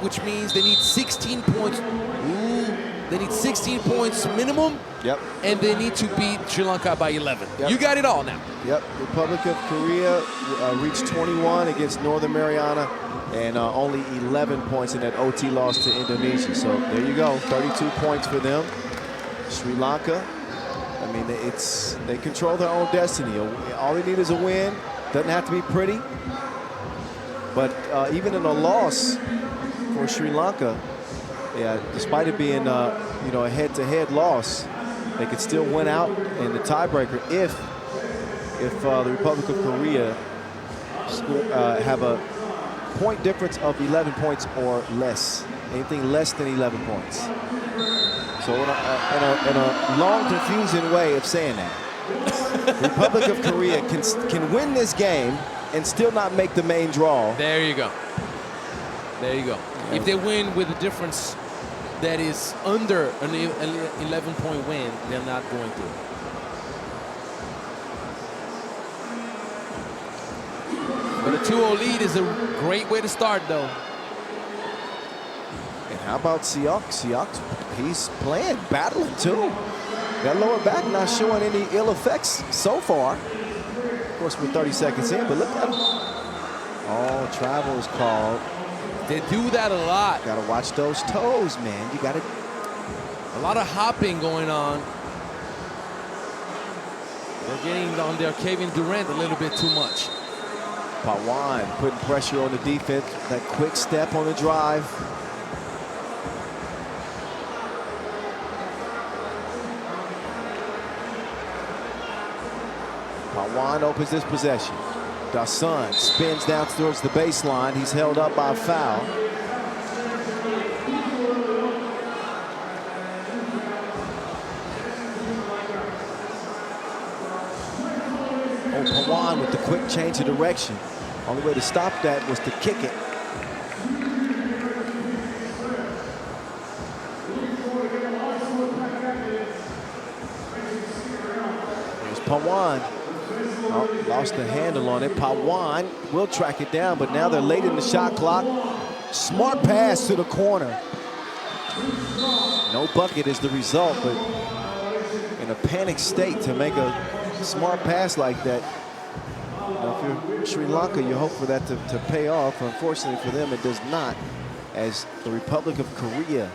which means they need 16 points. Ooh, they need 16 points minimum. Yep. And they need to beat Sri Lanka by 11. Yep. You got it all now. Yep. Republic of Korea reached 21 against Northern Mariana, and only 11 points in that OT loss to Indonesia. So there you go, 32 points for them. Sri Lanka, I mean, they control their own destiny. All they need is a win. Doesn't have to be pretty. But even in a loss for Sri Lanka, yeah, despite it being you know, a head-to-head loss, they could still win out in the tiebreaker if the Republic of Korea have a point difference of 11 points or less. Anything less than 11 points. So in a long, confusing way of saying that, the Republic of Korea can win this game and still not make the main draw. There you go. There you go. Yeah. If they win with a difference that is under an 11-point win, they're not going to. But a 2-0 lead is a great way to start, though. And how about Siak? Siak, he's playing, battling too. That lower back not showing any ill effects so far. Of course, we're 30 seconds in, but look at him. Oh, travel is called. They do that a lot. Gotta watch those toes, man. You gotta. A lot of hopping going on. They're getting on their Kevin Durant a little bit too much. Pawan putting pressure on the defense. That quick step on the drive. Pawan opens this possession. Dasun spins down towards the baseline. He's held up by a foul. Oh, Pawan with the quick change of direction. Only way to stop that was to kick it. There's Pawan. Oh, lost the handle on it. Pawan will track it down, but now they're late in the shot clock. Smart pass to the corner. No bucket is the result, but in a panic state to make a smart pass like that. You know, if you're Sri Lanka, you hope for that to pay off. Unfortunately for them, it does not, as the Republic of Korea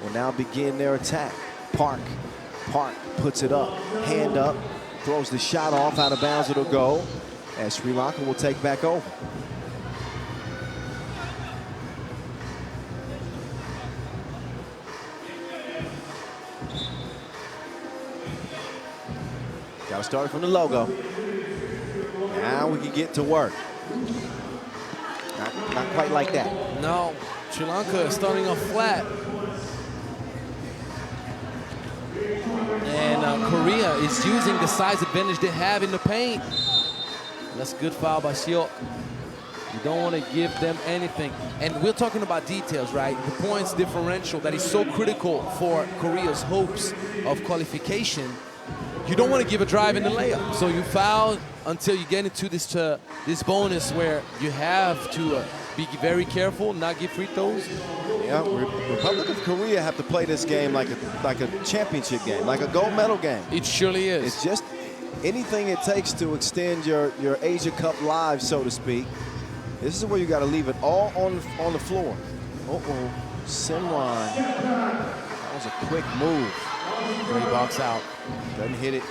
will now begin their attack. Park puts it up, hand up. Throws the shot off, out of bounds it'll go, as Sri Lanka will take back over. Got to start from the logo. Now we can get to work. Not quite like that. No, Sri Lanka is starting off flat. And Korea is using the size advantage they have in the paint. That's a good foul by Seok. You don't want to give them anything. And we're talking about details, right? The points differential that is so critical for Korea's hopes of qualification. You don't want to give a drive in the layup. So you foul until you get into this bonus where you have to be very careful, not give free throws. Yeah, Republic of Korea have to play this game like a championship game, like a gold medal game. It surely is. It's just anything it takes to extend your Asia Cup lives, so to speak. This is where you got to leave it all on the floor. Uh-oh, Simran. That was a quick move. Great box out. Doesn't hit it.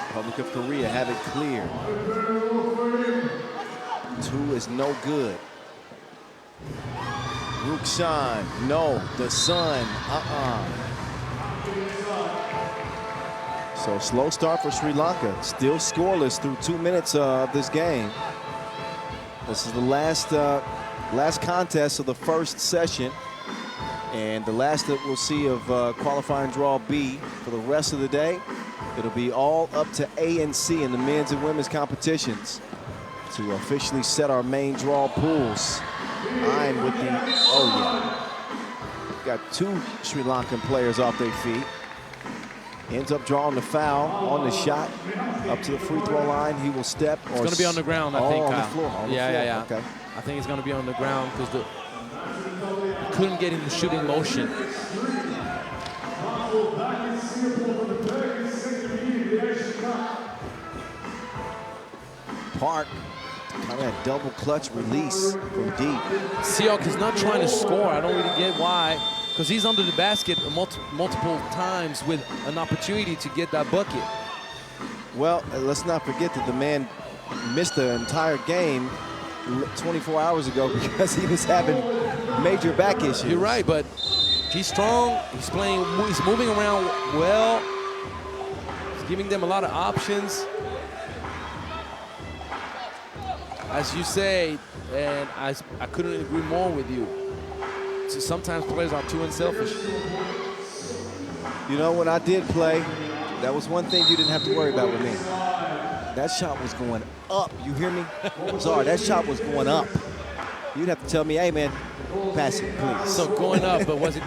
Republic of Korea have it clear. 2 is no good. Rukshan, no. Dasun, So slow start for Sri Lanka. Still scoreless through 2 minutes of this game. This is the last contest of the first session, and the last that we'll see of qualifying draw B for the rest of the day. It'll be all up to A and C in the men's and women's competitions to officially set our main draw pools. I'm with the, oh yeah. Got 2 Sri Lankan players off their feet. Ends up drawing the foul on the shot. Up to the free throw line, he will step. It's going to be on the ground, I think. On the floor. Yeah. Okay. I think it's going to be on the ground because he couldn't get into shooting motion. Park, kind of that double clutch release from deep. Seok is not trying to score. I don't really get why, because he's under the basket multiple times with an opportunity to get that bucket. Well, let's not forget that the man missed the entire game 24 hours ago because he was having major back issues. You're right, but he's strong. He's playing. He's moving around well. He's giving them a lot of options. As you say, and I couldn't agree more with you. So sometimes players are too unselfish. You know, when I did play, that was one thing you didn't have to worry about with me. That shot was going up. You hear me? Sorry, that shot was going up. You'd have to tell me, hey, man, pass it, please. So going up, but was it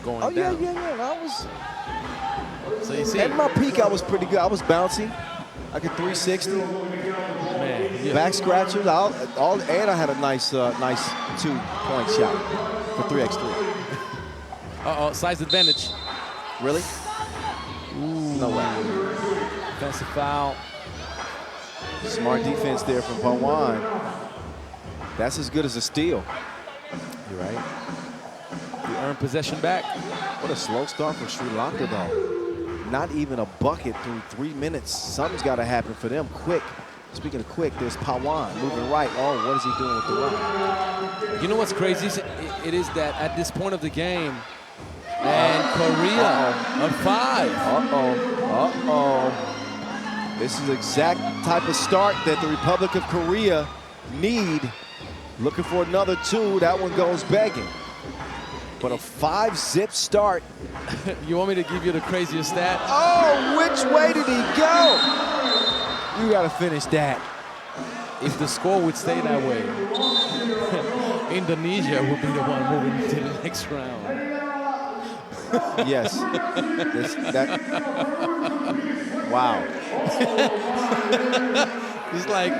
going down? Yeah. I was. So you see, At my peak, I was pretty good. I was bouncy. I could 360. man, yeah. Back scratchers. And I had a nice 2-point shot for 3x3. Uh-oh, size advantage. Really? Ooh. No way. Offensive foul. Smart defense there from Pawan. That's as good as a steal. You're right. You earn possession back. What a slow start for Sri Lanka, though. Not even a bucket through 3 minutes. Something's got to happen for them quick. Speaking of quick, there's Pawan moving right. Oh, what is he doing with the run? You know what's crazy? It is that at this point of the game, and Korea on 5. Uh-oh. This is the exact type of start that the Republic of Korea need. Looking for another 2. That one goes begging. But a 5-zip start. You want me to give you the craziest stat? Oh, which way did he go? You got to finish that. If the score would stay that way, Indonesia would be the one moving to the next round. Yes. Wow. He's like,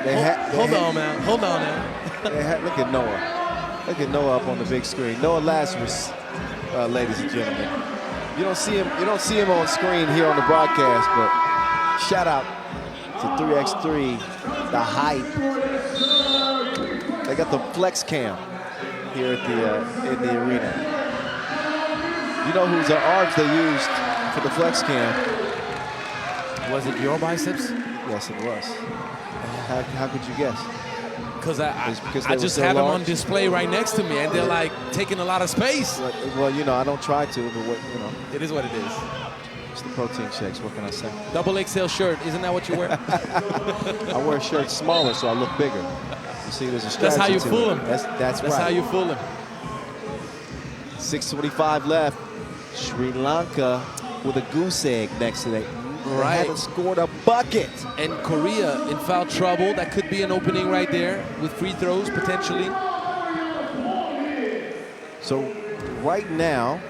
hold on, man. Hold on now. Look at Noah. Look at Noah up on the big screen. Noah Lazarus, ladies and gentlemen. You don't see him on screen here on the broadcast, but shout out to 3x3, the hype. They got the flex cam here at in the arena. You know whose arms they used for the flex cam? Was it your biceps? Yes, it was. How could you guess? Because I just have them on display right next to me, and they're like taking a lot of space. Well, you know, I don't try to, but it is what it is. It's the protein shakes. What can I say? Double XL shirt, isn't that what you wear? I wear shirts smaller, so I look bigger. You see, there's a strategy. That's how you to fool it. him. That's right. How you fool him. 6:25 left. Sri Lanka with a goose egg next to that. They haven't scored a bucket. And Korea in foul trouble. That could be an opening right there with free throws potentially. So right now,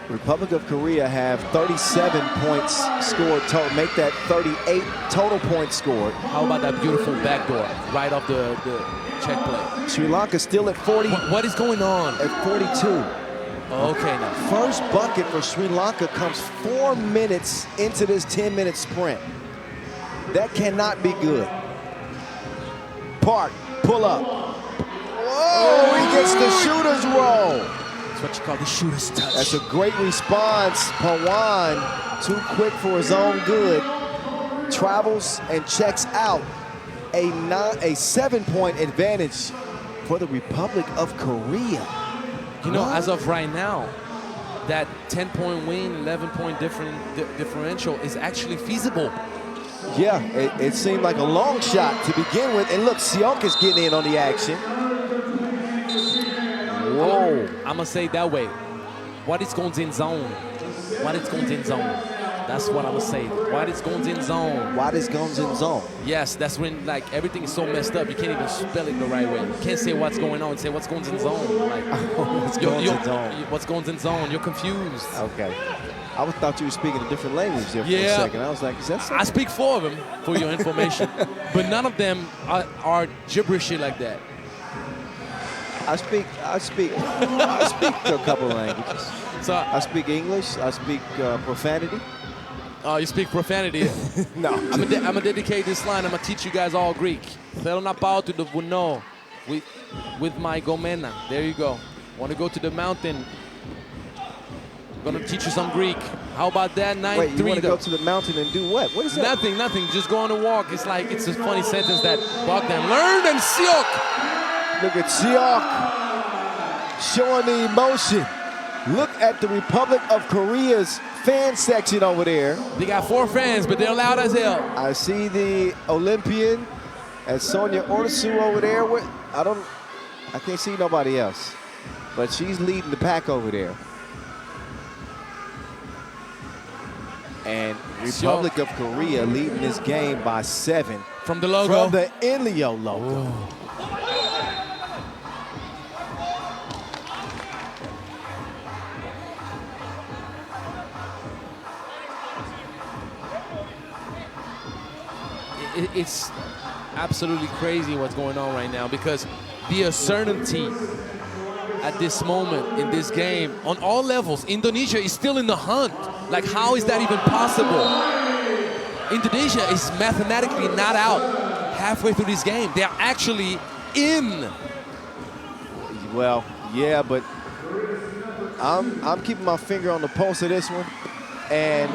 Republic of Korea have 37 points scored total. Make that 38 total points scored. How about that beautiful backdoor right off the check play? Sri Lanka still at 40. What is going on? At 42. Okay, now. First bucket for Sri Lanka comes 4 minutes into this 10-minute sprint. That cannot be good. Park, pull up. Whoa, he gets the shooter's roll. That's what you call the shooter's touch. That's a great response. Pawan, too quick for his own good, travels and checks out. A 7-point advantage for the Republic of Korea. You know, as of right now, that 10-point win, 11-point differential is actually feasible. Yeah, it seemed like a long shot to begin with. And look, Seok is getting in on the action. Whoa. I'm going to say it that way. What is going in zone? What is going in zone? That's what I'm going to say. What is going in zone? What is going in zone? Yes, that's when, like, everything is so messed up, you can't even spell it the right way. You can't say what's going on and say what's going in zone. Like, what's going in zone? What's going in zone? You're confused. Okay. I thought you were speaking a different language there for a second. I was like, is that something? I speak 4 of them, for your information. But none of them are gibberishy like that. I speak a couple of languages. So I speak English. I speak profanity. oh, you speak profanity. No. I'm gonna dedicate this line. I'm gonna teach you guys all Greek. Θέλω να πάω to the βουνό with my gomena. There you go. Want to go to the mountain? Gonna teach you some Greek. How about that? 9-3. Wait, you want to go to the mountain and do what? What is that? Nothing, nothing. Just go on a walk. It's like, it's a funny sentence that Bogdan learned, and Siok. Look at Siok showing the emotion. Look at the Republic of Korea's fan section over there. They got 4 fans, but they're loud as hell. I see the Olympian and Sonia Orsu over there. I can't see nobody else, but she's leading the pack over there. And Republic of Korea leading this game by 7. From the logo. From the Elio logo. Ooh. It's absolutely crazy what's going on right now, because the uncertainty at this moment in this game on all levels, Indonesia is still in the hunt. Like, how is that even possible? Indonesia is mathematically not out halfway through this game. They're actually in. Well, yeah, but I'm keeping my finger on the pulse of this one. And,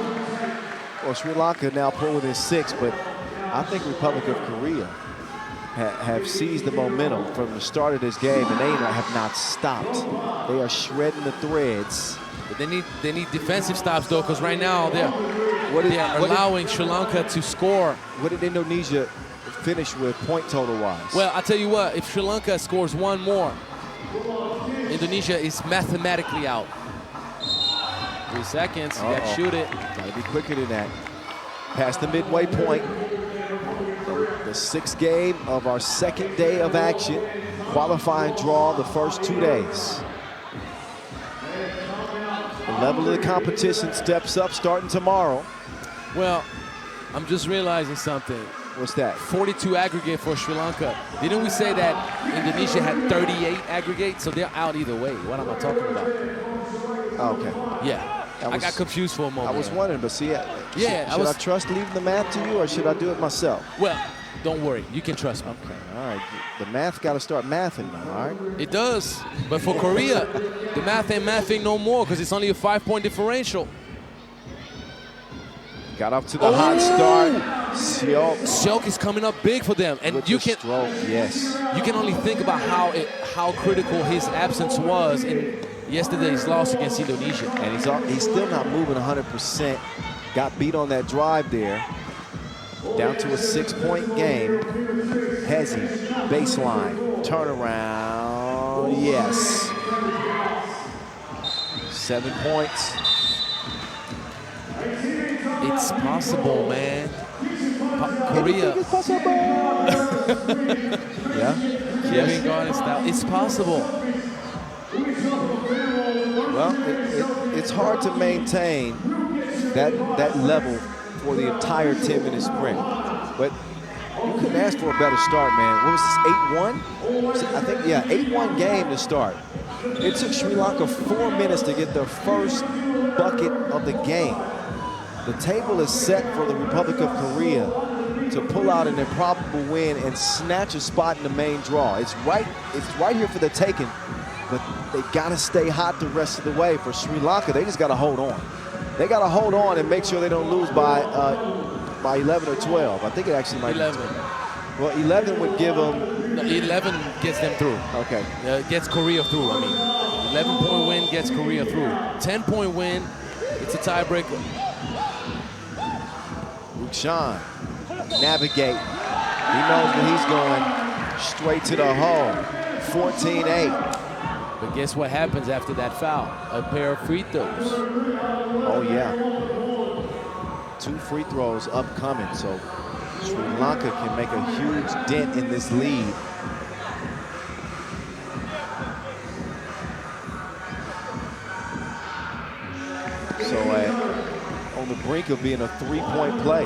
well, Sri Lanka now pulled within 6, but I think Republic of Korea have seized the momentum from the start of this game, and they have not stopped. They are shredding the threads. But they need defensive stops, though, because right now they're allowing Sri Lanka to score. What did Indonesia finish with point total-wise? Well, I'll tell you what, if Sri Lanka scores 1 more, Indonesia is mathematically out. 3 seconds, you gotta shoot it. Gotta be quicker than that. Past the midway point. The 6th game of our 2nd day of action. Qualifying draw the first 2 days. The level of the competition steps up starting tomorrow. Well, I'm just realizing something. What's that? 42 aggregate for Sri Lanka. Didn't we say that Indonesia had 38 aggregate? So they're out either way. What am I talking about? Okay. Yeah. I got confused for a moment. I was wondering, but see, should I trust leaving the math to you, or should I do it myself? Well, don't worry. You can trust me. Okay, all right. The math got to start mathing now, all right? It does. But for Korea, the math ain't mathing no more, because it's only a 5-point differential. Got off to the hot start. Siok is coming up big for them, and with you the can stroke, yes. You can only think about how critical his absence was in yesterday's loss against Indonesia. And he's still not moving 100%. Got beat on that drive there. Down to a 6-point game. Hezi, baseline, turnaround, yes. 7 points. It's possible, man. Korea. It's possible. Yeah. Kevin Garnett style. It's possible. Well, it's hard to maintain that level for the entire 10-minute sprint. But you couldn't ask for a better start, man. What was this, 8-1? I think, yeah, 8-1 game to start. It took Sri Lanka 4 minutes to get their first bucket of the game. The table is set for the Republic of Korea to pull out an improbable win and snatch a spot in the main draw. It's right here for the taking, but they gotta stay hot the rest of the way. For Sri Lanka, they just gotta hold on. They gotta hold on and make sure they don't lose by 11 or 12. I think it actually might 11. be 12. Well, 11 would give them... No, 11 gets them through. Okay. Gets Korea through, I mean. 11-point win gets Korea through. 10-point win, it's a tiebreaker. Rukshan, navigate. He knows where he's going. Straight to the hole. 14-8. But guess what happens after that foul? A pair of free throws. Oh, yeah. 2 free throws upcoming, so Sri Lanka can make a huge dent in this lead. So on the brink of being a 3-point play.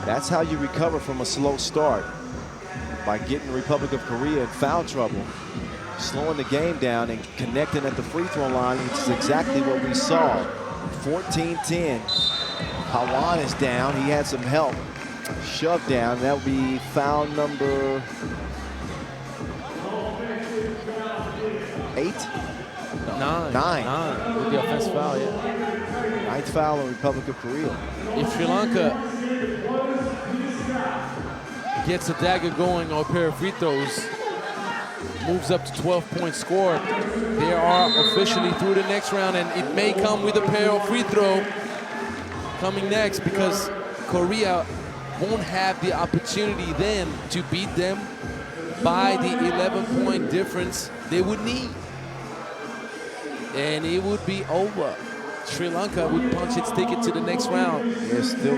That's how you recover from a slow start, by getting the Republic of Korea in foul trouble. slowing the game down and connecting at the free throw line, which is exactly what we saw. 14-10. Pawan is down. He had some help. Shoved down. That would be foul number 8? No, 9 with the offensive foul, yeah. 9th foul on Republic of Korea. If Sri Lanka gets a dagger going or a pair of free throws, moves up to 12-point score, they are officially through the next round, and it may come with a pair of free throw coming next, because Korea won't have the opportunity then to beat them by the 11-point difference they would need. And it would be over. Sri Lanka would punch its ticket to the next round. There's still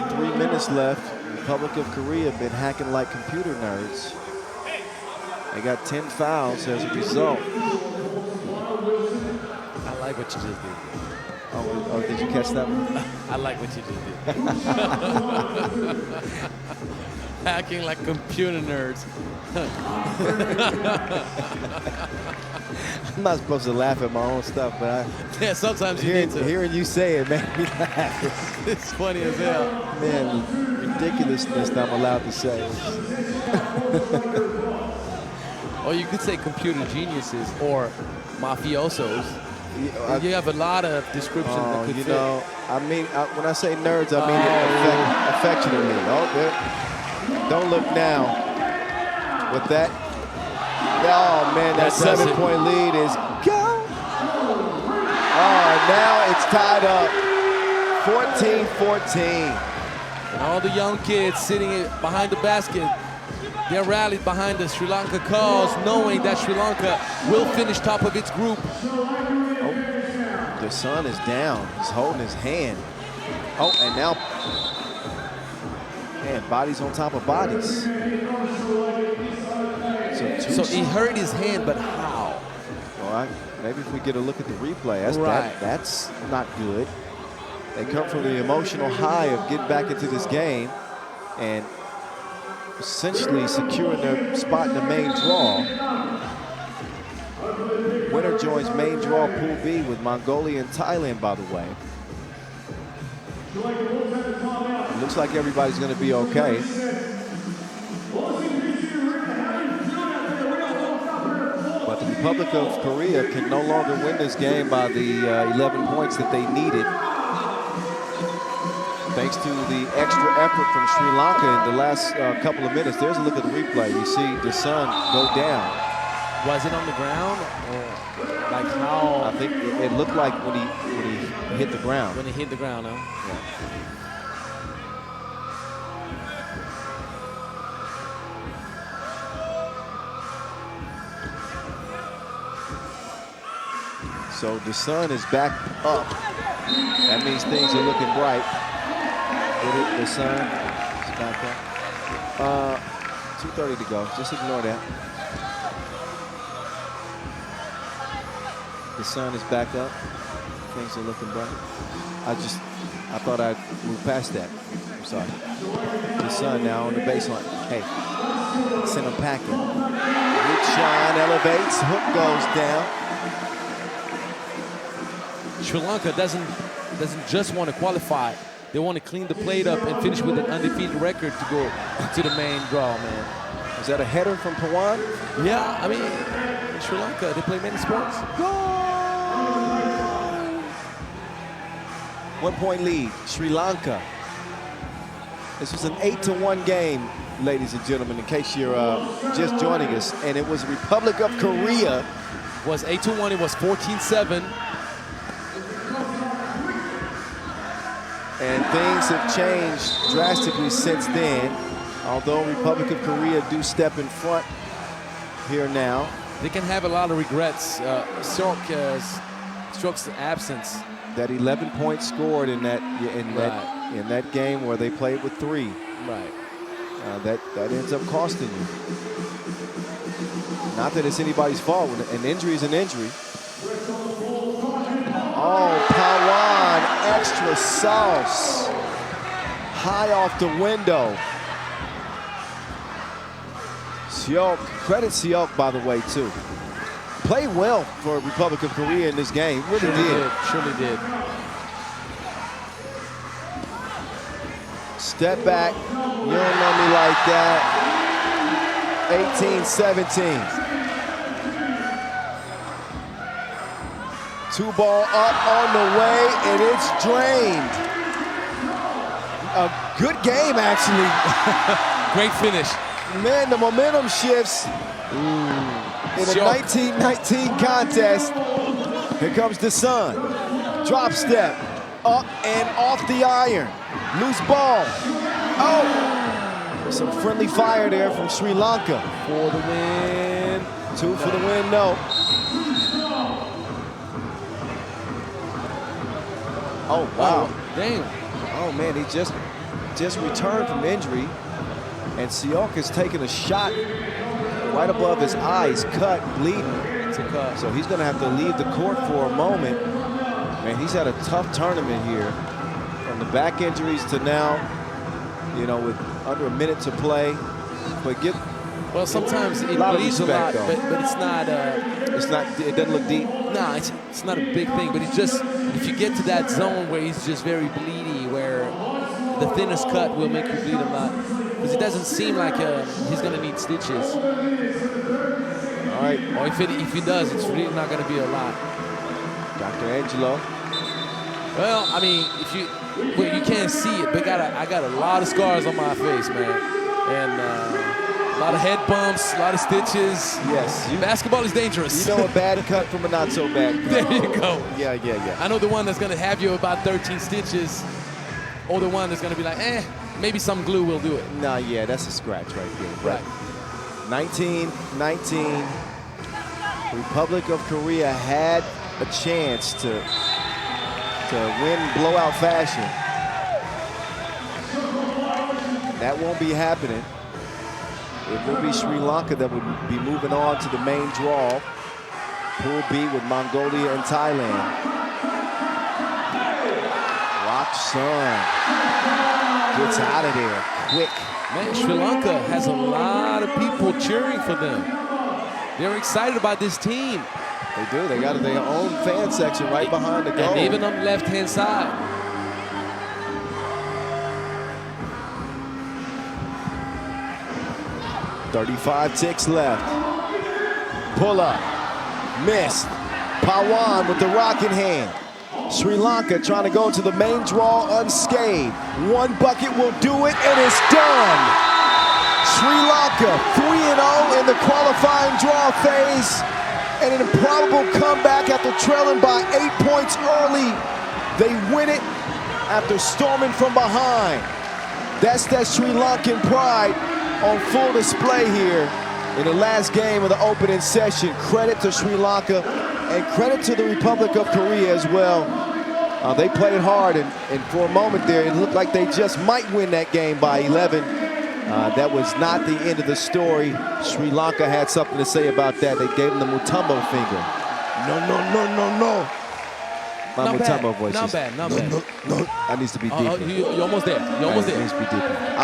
3 minutes left. Republic of Korea have been hacking like computer nerds. They got 10 fouls as a result. I like what you just did. Oh, did you catch that one? I like what you just did. Hacking like computer nerds. I'm not supposed to laugh at my own stuff, but yeah, sometimes you need to. Hearing you say it made me laugh. It's funny as hell. Man, ridiculousness that I'm allowed to say. Or you could say computer geniuses or mafiosos. You have a lot of descriptions that could you fit. know, I mean, when I say nerds, I mean it affectionately. Oh, there. Don't look now. With that. Oh, man, that 7-point lead is gone. Oh, now it's tied up. 14-14. And all the young kids sitting behind the basket, they're rallied behind the Sri Lanka cause, knowing that Sri Lanka will finish top of its group. Oh, the son is down. He's holding his hand. Oh, and now, man, bodies on top of bodies. So he hurt his hand, but how? Well, maybe if we get a look at the replay, that's not good. They come from the emotional high of getting back into this game and essentially securing their spot in the main draw. Winner joins main draw Pool B with Mongolia and Thailand, by the way. It looks like everybody's going to be okay. But the Republic of Korea can no longer win this game by the 11 points that they needed. Thanks to the extra effort from Sri Lanka in the last couple of minutes. There's a look at the replay. You see the sun go down. Was it on the ground? Or like how? I think it looked like when he hit the ground. When he hit the ground, huh? Yeah. So the sun is back up. That means things are looking bright. The sun is back up. 2:30 to go. Just ignore that. The sun is back up. Things are looking bright. I thought I'd move past that. I'm sorry. The sun now on the baseline. Hey, send him packing. Good shine, elevates, hook goes down. Sri Lanka doesn't just want to qualify. They want to clean the plate up and finish with an undefeated record to go to the main draw, man. Is that a header from Pawan? Yeah, I mean, in Sri Lanka, they play many sports. Goal! 1-point lead, Sri Lanka. This was an 8-1 game, ladies and gentlemen, in case you're just joining us. And it was Republic of Korea. It was 8-1, it was 14-7. And things have changed drastically since then. Although Republic of Korea do step in front here now. They can have a lot of regrets. Stroke's absence. That 11 points scored in that game where they played with 3. Right. That ends up costing you. Not that it's anybody's fault. An injury is an injury. Oh, Pawan, extra sauce. High off the window. Seok, credit Seok, by the way, too. played well for Republic of Korea in this game. Really did. Surely did. Step back. You don't know me like that. 18-17. 2-ball up on the way, and it's drained. A good game, actually. Great finish. Man, the momentum shifts. In a 19-19 contest. Here comes the sun. Drop step. Up and off the iron. Loose ball. Oh! Some friendly fire there from Sri Lanka. For the win. 2 for the win, no. Oh, wow. Oh, damn. Oh, man, he just returned from injury. And Siok has taken a shot right above his eyes, cut, bleeding. It's a cut. So he's going to have to leave the court for a moment. Man, he's had a tough tournament here. From the back injuries to now, you know, with under a minute to play. But well, sometimes it bleeds a lot, but it's not. It doesn't look deep. No, it's not a big thing. But it's just if you get to that zone where he's just very bleedy, where the thinnest cut will make you bleed a lot, because it doesn't seem like he's gonna need stitches. All right. Or if he does, it's really not gonna be a lot. Dr. Angelo. Well, I mean, you can't see it, but I got a lot of scars on my face, man, and a lot of head bumps, a lot of stitches. Yes. Basketball is dangerous. You know a bad cut from a not so bad cut. There you go. Yeah. I know the one that's gonna have you about 13 stitches, or the one that's gonna be like, maybe some glue will do it. Nah, yeah, that's a scratch right there. Right. 19-19. Republic of Korea had a chance to win blowout fashion. That won't be happening. It will be Sri Lanka that would be moving on to the main draw. Pool B with Mongolia and Thailand. Rock Sun gets out of there quick. Man, Sri Lanka has a lot of people cheering for them. They're excited about this team. They do. They got their own fan section right behind the goal. And even on the left-hand side. .35 ticks left. Pull up. Missed. Pawan with the rock in hand. Sri Lanka trying to go to the main draw unscathed. One bucket will do it, and it's done. Sri Lanka 3-0 in the qualifying draw phase. And an improbable comeback after trailing by 8 points early. They win it after storming from behind. That's that Sri Lankan pride on full display here in the last game of the opening session. Credit to Sri Lanka and credit to the Republic of Korea as well. They played hard, and for a moment there, it looked like they just might win that game by 11. That was not the end of the story. Sri Lanka had something to say about that. They gave him the Mutombo finger. No. My Mutombo voice. Not bad. No. That needs to be deeper. You're almost there. You're almost there. It needs to be deeper.